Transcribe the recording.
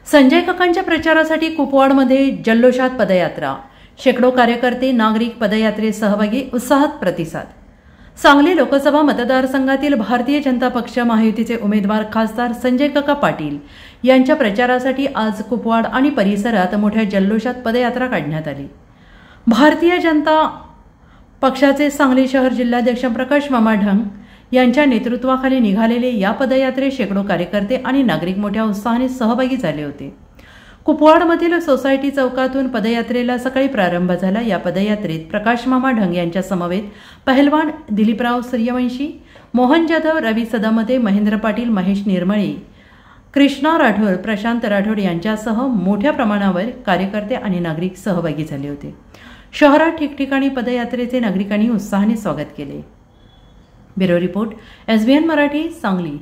संजय काकांच्या प्रचारासाठी कुपवाडमध्ये जल्लोषात पदयात्रा, शेकडो कार्यकर्ते, नागरिक पदयात्रेत सहभागी, उत्साहात प्रतिसाद। सांगली लोकसभा मतदारसंघातील भारतीय जनता पक्ष महायुतीचे उमेदवार खासदार संजय काका पाटील यांच्या प्रचारासाठी आज कुपवाड आणि परिसरात मोठ्या जल्लोषात पदयात्रा काढण्यात आली। भारतीय जनता पक्षाचे सांगली शहर जिल्हाध्यक्ष प्रकाश मामा ढंग यांच्या नेतृत्वाखाली निघालेले या पदयात्रेत शेकडो कार्यकर्ते आणि नागरिक मोठ्या उत्साहाने सहभागी झाले होते। कुपवाडमधील सोसायटी चौकातून पदयात्रेला सकाळी प्रारंभ झाला। या पदयात्रेत प्रकाश मामा ढंग यांच्या समवेत पहलवान दिलीपराव सूर्यवंशी, मोहन जाधव, रवी सदामते, महेंद्र पाटील, महेश निर्मळे, कृष्णा राठोड, प्रशांत राठोड यांच्यासह मोठ्या प्रमाणावर कार्यकर्ते आणि नागरिक सहभागी झाले होते। शहरात ठिकठिकाणी पदयात्रेचे नागरिकांनी उत्साहाने स्वागत केले। Bureau report, SBN Marathi, Sangli.